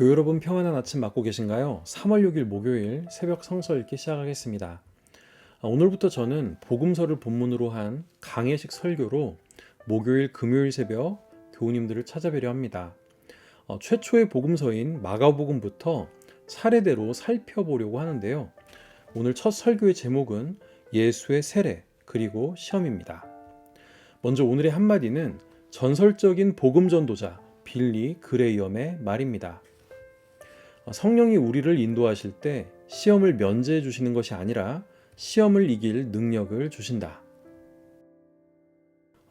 교회 여러분 평안한 아침 맞고 계신가요? 3월 6일 목요일 새벽 성서 읽기 시작하겠습니다. 오늘부터 저는 복음서를 본문으로 한 강해식 설교로 목요일 금요일 새벽 교우님들을 찾아뵈려 합니다. 최초의 복음서인 마가복음부터 차례대로 살펴보려고 하는데요. 오늘 첫 설교의 제목은 예수의 세례 그리고 시험입니다. 먼저 오늘의 한마디는 전설적인 복음 전도자 빌리 그레이엄의 말입니다. 성령이 우리를 인도하실 때 시험을 면제해 주시는 것이 아니라 시험을 이길 능력을 주신다.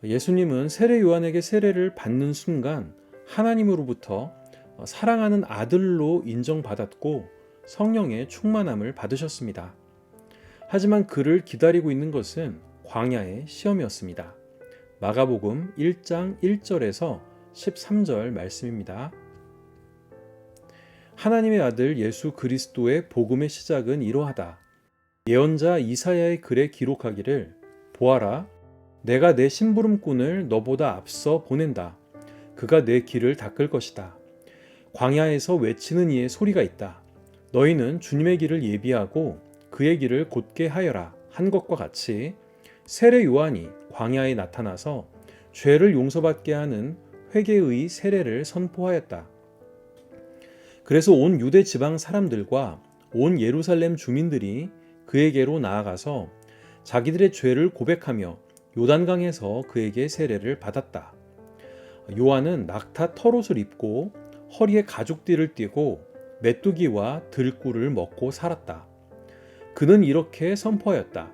예수님은 세례 요한에게 세례를 받는 순간 하나님으로부터 사랑하는 아들로 인정받았고 성령의 충만함을 받으셨습니다. 하지만 그를 기다리고 있는 것은 광야의 시험이었습니다. 마가복음 1장 1절에서 13절 말씀입니다. 하나님의 아들 예수 그리스도의 복음의 시작은 이러하다. 예언자 이사야의 글에 기록하기를 보아라, 내가 내 심부름꾼을 너보다 앞서 보낸다. 그가 내 길을 닦을 것이다. 광야에서 외치는 이의 소리가 있다. 너희는 주님의 길을 예비하고 그의 길을 곧게 하여라 한 것과 같이 세례 요한이 광야에 나타나서 죄를 용서받게 하는 회개의 세례를 선포하였다. 그래서 온 유대 지방 사람들과 온 예루살렘 주민들이 그에게로 나아가서 자기들의 죄를 고백하며 요단강에서 그에게 세례를 받았다. 요한은 낙타 털옷을 입고 허리에 가죽띠를 띠고 메뚜기와 들꿀을 먹고 살았다. 그는 이렇게 선포하였다.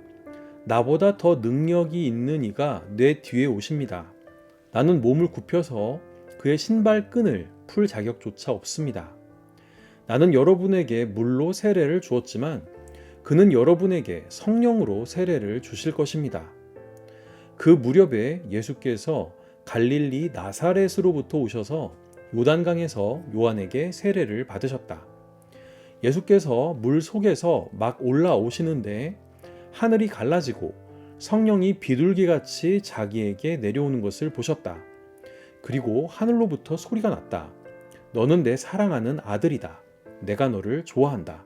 나보다 더 능력이 있는 이가 내 뒤에 오십니다. 나는 몸을 굽혀서 그의 신발끈을 풀 자격조차 없습니다. 나는 여러분에게 물로 세례를 주었지만 그는 여러분에게 성령으로 세례를 주실 것입니다. 그 무렵에 예수께서 갈릴리 나사렛으로부터 오셔서 요단강에서 요한에게 세례를 받으셨다. 예수께서 물 속에서 막 올라오시는데 하늘이 갈라지고 성령이 비둘기같이 자기에게 내려오는 것을 보셨다. 그리고 하늘로부터 소리가 났다. 너는 내 사랑하는 아들이다. 내가 너를 좋아한다.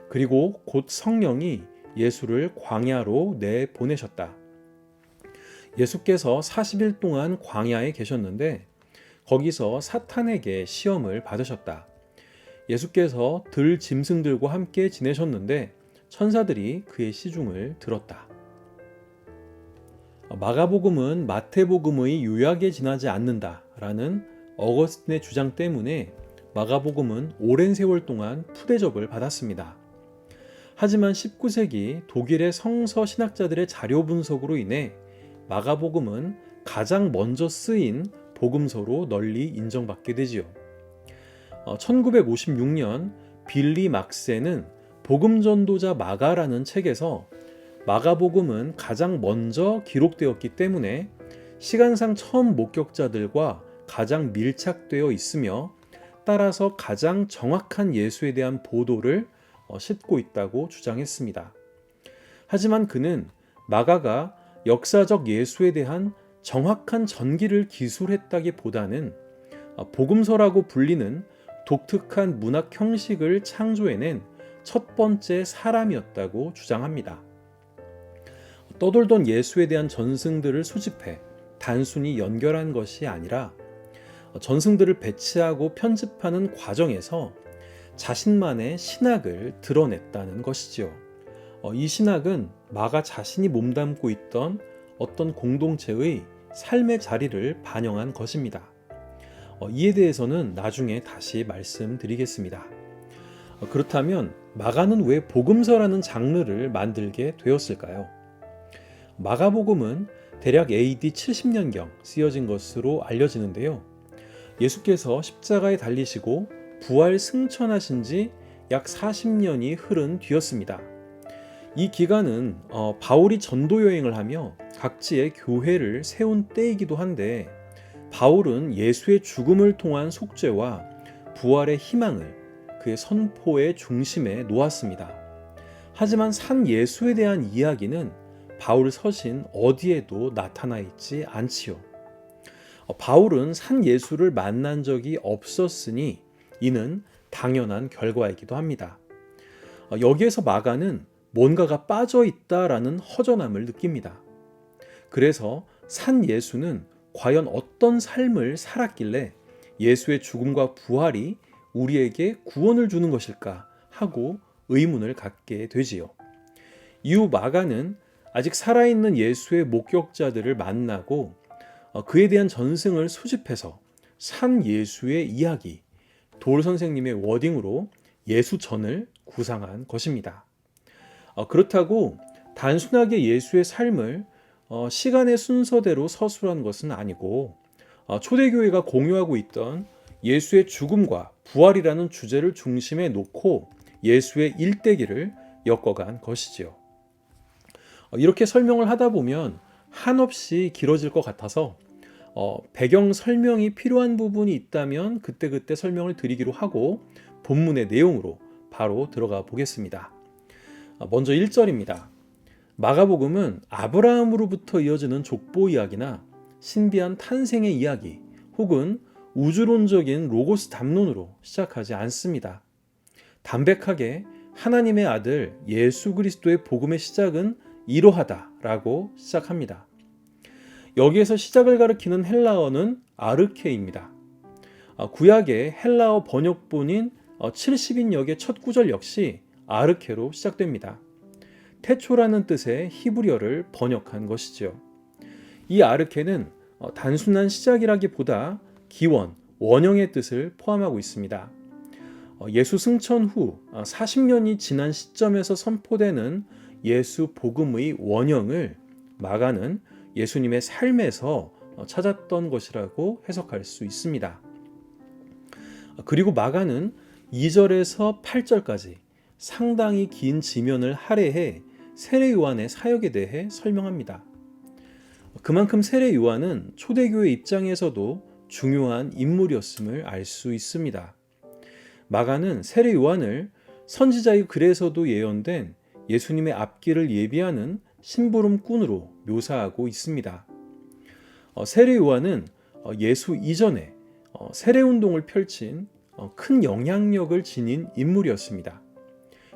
그리고 곧 성령이 예수를 광야로 내보내셨다. 예수께서 40일 동안 광야에 계셨는데 거기서 사탄에게 시험을 받으셨다. 예수께서 들 짐승들과 함께 지내셨는데 천사들이 그의 시중을 들었다. 마가복음은 마태복음의 요약에 지나지 않는다라는 어거스틴의 주장 때문에 마가복음은 오랜 세월 동안 푸대접을 받았습니다. 하지만 19세기 독일의 성서 신학자들의 자료 분석으로 인해 마가복음은 가장 먼저 쓰인 복음서로 널리 인정받게 되지요. 1956년 빌리 막세는 복음 전도자 마가라는 책에서 마가복음은 가장 먼저 기록되었기 때문에 시간상 처음 목격자들과 가장 밀착되어 있으며 따라서 가장 정확한 예수에 대한 보도를 싣고 있다고 주장했습니다. 하지만 그는 마가가 역사적 예수에 대한 정확한 전기를 기술했다기보다는 복음서라고 불리는 독특한 문학 형식을 창조해낸 첫 번째 사람이었다고 주장합니다. 떠돌던 예수에 대한 전승들을 수집해 단순히 연결한 것이 아니라 전승들을 배치하고 편집하는 과정에서 자신만의 신학을 드러냈다는 것이지요. 이 신학은 마가 자신이 몸담고 있던 어떤 공동체의 삶의 자리를 반영한 것입니다. 이에 대해서는 나중에 다시 말씀드리겠습니다. 그렇다면 마가는 왜 복음서라는 장르를 만들게 되었을까요? 마가복음은 대략 AD 70년경 쓰여진 것으로 알려지는데요. 예수께서 십자가에 달리시고 부활 승천하신 지 약 40년이 흐른 뒤였습니다. 이 기간은 바울이 전도 여행을 하며 각지의 교회를 세운 때이기도 한데 바울은 예수의 죽음을 통한 속죄와 부활의 희망을 그의 선포의 중심에 놓았습니다. 하지만 산 예수에 대한 이야기는 바울 서신 어디에도 나타나 있지 않지요. 바울은 산 예수를 만난 적이 없었으니 이는 당연한 결과이기도 합니다. 여기에서 마가는 뭔가가 빠져 있다라는 허전함을 느낍니다. 그래서 산 예수는 과연 어떤 삶을 살았길래 예수의 죽음과 부활이 우리에게 구원을 주는 것일까 하고 의문을 갖게 되지요. 이후 마가는 아직 살아있는 예수의 목격자들을 만나고 그에 대한 전승을 수집해서 산 예수의 이야기, 돌 선생님의 워딩으로 예수전을 구상한 것입니다. 그렇다고 단순하게 예수의 삶을 시간의 순서대로 서술한 것은 아니고 초대교회가 공유하고 있던 예수의 죽음과 부활이라는 주제를 중심에 놓고 예수의 일대기를 엮어간 것이지요. 이렇게 설명을 하다 보면 한없이 길어질 것 같아서 배경 설명이 필요한 부분이 있다면 그때그때 설명을 드리기로 하고 본문의 내용으로 바로 들어가 보겠습니다. 먼저 1절입니다. 마가복음은 아브라함으로부터 이어지는 족보 이야기나 신비한 탄생의 이야기 혹은 우주론적인 로고스 담론으로 시작하지 않습니다. 담백하게 하나님의 아들 예수 그리스도의 복음의 시작은 이러하다라고 시작합니다. 여기에서 시작을 가리키는 헬라어는 아르케입니다. 구약의 헬라어 번역본인 70인역의 첫 구절 역시 아르케로 시작됩니다. 태초라는 뜻의 히브리어를 번역한 것이죠. 이 아르케는 단순한 시작이라기보다 기원, 원형의 뜻을 포함하고 있습니다. 예수 승천 후 40년이 지난 시점에서 선포되는 예수 복음의 원형을 마가는 예수님의 삶에서 찾았던 것이라고 해석할 수 있습니다. 그리고 마가는 2절에서 8절까지 상당히 긴 지면을 할애해 세례 요한의 사역에 대해 설명합니다. 그만큼 세례 요한은 초대교회 입장에서도 중요한 인물이었음을 알 수 있습니다. 마가는 세례 요한을 선지자의 글에서도 예언된 예수님의 앞길을 예비하는 심부름꾼으로 묘사하고 있습니다. 세례 요한은 예수 이전에 세례운동을 펼친 큰 영향력을 지닌 인물이었습니다.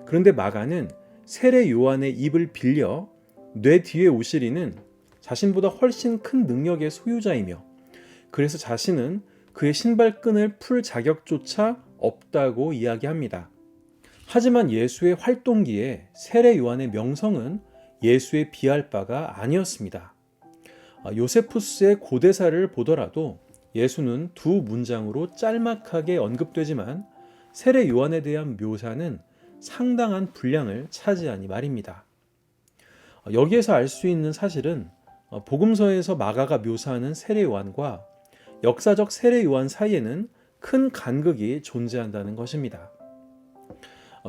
그런데 마가는 세례 요한의 입을 빌려 뇌 뒤에 오시리는 자신보다 훨씬 큰 능력의 소유자이며 그래서 자신은 그의 신발끈을 풀 자격조차 없다고 이야기합니다. 하지만 예수의 활동기에 세례 요한의 명성은 예수에 비할 바가 아니었습니다. 요세푸스의 고대사를 보더라도 예수는 두 문장으로 짤막하게 언급되지만 세례 요한에 대한 묘사는 상당한 분량을 차지하니 말입니다. 여기에서 알 수 있는 사실은 복음서에서 마가가 묘사하는 세례 요한과 역사적 세례 요한 사이에는 큰 간극이 존재한다는 것입니다.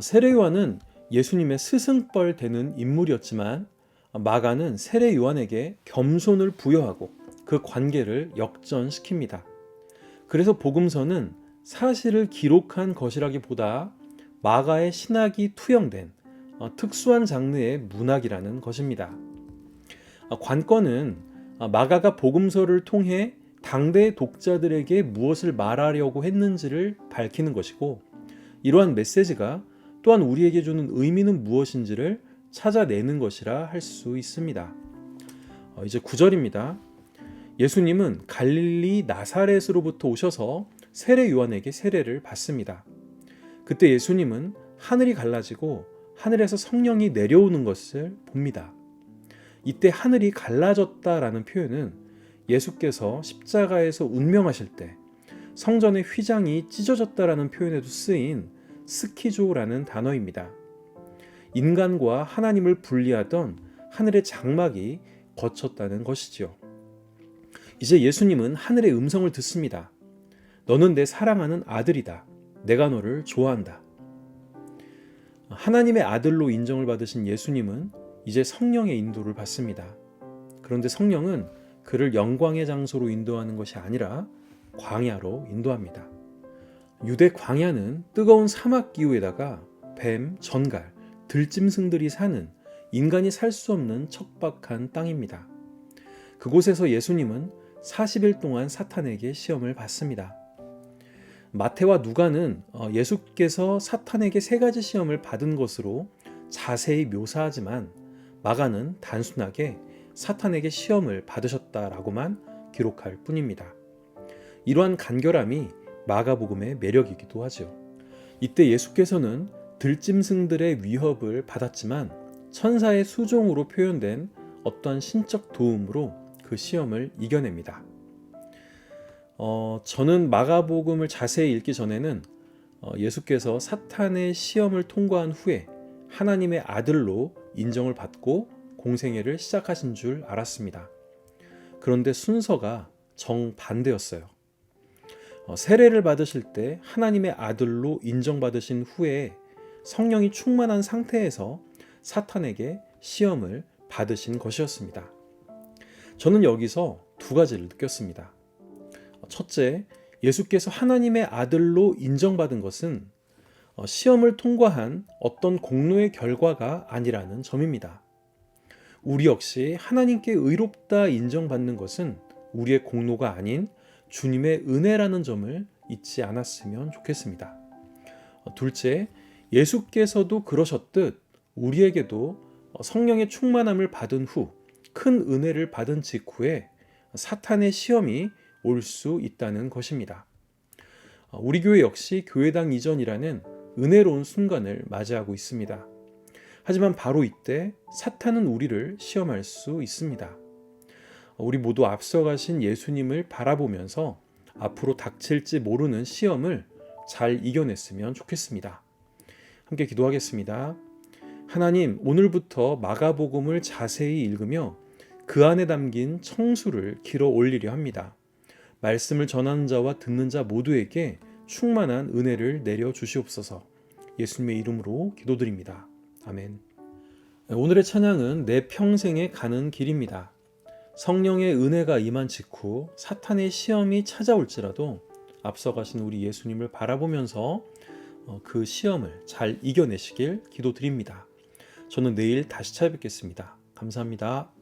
세례 요한은 예수님의 스승뻘 되는 인물이었지만 마가는 세례 요한에게 겸손을 부여하고 그 관계를 역전시킵니다. 그래서 복음서는 사실을 기록한 것이라기보다 마가의 신학이 투영된 특수한 장르의 문학이라는 것입니다. 관건은 마가가 복음서를 통해 당대의 독자들에게 무엇을 말하려고 했는지를 밝히는 것이고 이러한 메시지가 또한 우리에게 주는 의미는 무엇인지를 찾아내는 것이라 할 수 있습니다. 이제 9절입니다. 예수님은 갈릴리 나사렛으로부터 오셔서 세례 요한에게 세례를 받습니다. 그때 예수님은 하늘이 갈라지고 하늘에서 성령이 내려오는 것을 봅니다. 이때 하늘이 갈라졌다라는 표현은 예수께서 십자가에서 운명하실 때 성전의 휘장이 찢어졌다라는 표현에도 쓰인 스키조라는 단어입니다. 인간과 하나님을 분리하던 하늘의 장막이 걷혔다는 것이죠. 이제 예수님은 하늘의 음성을 듣습니다. 너는 내 사랑하는 아들이다. 내가 너를 좋아한다. 하나님의 아들로 인정을 받으신 예수님은 이제 성령의 인도를 받습니다. 그런데 성령은 그를 영광의 장소로 인도하는 것이 아니라 광야로 인도합니다. 유대 광야는 뜨거운 사막 기후에다가 뱀, 전갈, 들짐승들이 사는 인간이 살 수 없는 척박한 땅입니다. 그곳에서 예수님은 40일 동안 사탄에게 시험을 받습니다. 마태와 누가는 예수께서 사탄에게 세 가지 시험을 받은 것으로 자세히 묘사하지만 마가는 단순하게 사탄에게 시험을 받으셨다라고만 기록할 뿐입니다. 이러한 간결함이 마가복음의 매력이기도 하죠. 이때 예수께서는 들짐승들의 위협을 받았지만 천사의 수종으로 표현된 어떠한 신적 도움으로 그 시험을 이겨냅니다. 저는 마가복음을 자세히 읽기 전에는 예수께서 사탄의 시험을 통과한 후에 하나님의 아들로 인정을 받고 공생애를 시작하신 줄 알았습니다. 그런데 순서가 정반대였어요. 세례를 받으실 때 하나님의 아들로 인정받으신 후에 성령이 충만한 상태에서 사탄에게 시험을 받으신 것이었습니다. 저는 여기서 두 가지를 느꼈습니다. 첫째, 예수께서 하나님의 아들로 인정받은 것은 시험을 통과한 어떤 공로의 결과가 아니라는 점입니다. 우리 역시 하나님께 의롭다 인정받는 것은 우리의 공로가 아닌 주님의 은혜라는 점을 잊지 않았으면 좋겠습니다. 둘째, 예수께서도 그러셨듯 우리에게도 성령의 충만함을 받은 후 큰 은혜를 받은 직후에 사탄의 시험이 올 수 있다는 것입니다. 우리 교회 역시 교회당 이전이라는 은혜로운 순간을 맞이하고 있습니다. 하지만 바로 이때 사탄은 우리를 시험할 수 있습니다. 우리 모두 앞서가신 예수님을 바라보면서 앞으로 닥칠지 모르는 시험을 잘 이겨냈으면 좋겠습니다. 함께 기도하겠습니다. 하나님, 오늘부터 마가복음을 자세히 읽으며 그 안에 담긴 청수를 길어 올리려 합니다. 말씀을 전하는 자와 듣는 자 모두에게 충만한 은혜를 내려 주시옵소서. 예수님의 이름으로 기도드립니다. 아멘. 오늘의 찬양은 내 평생에 가는 길입니다. 성령의 은혜가 임한 직후 사탄의 시험이 찾아올지라도 앞서가신 우리 예수님을 바라보면서 그 시험을 잘 이겨내시길 기도드립니다. 저는 내일 다시 찾아뵙겠습니다. 감사합니다.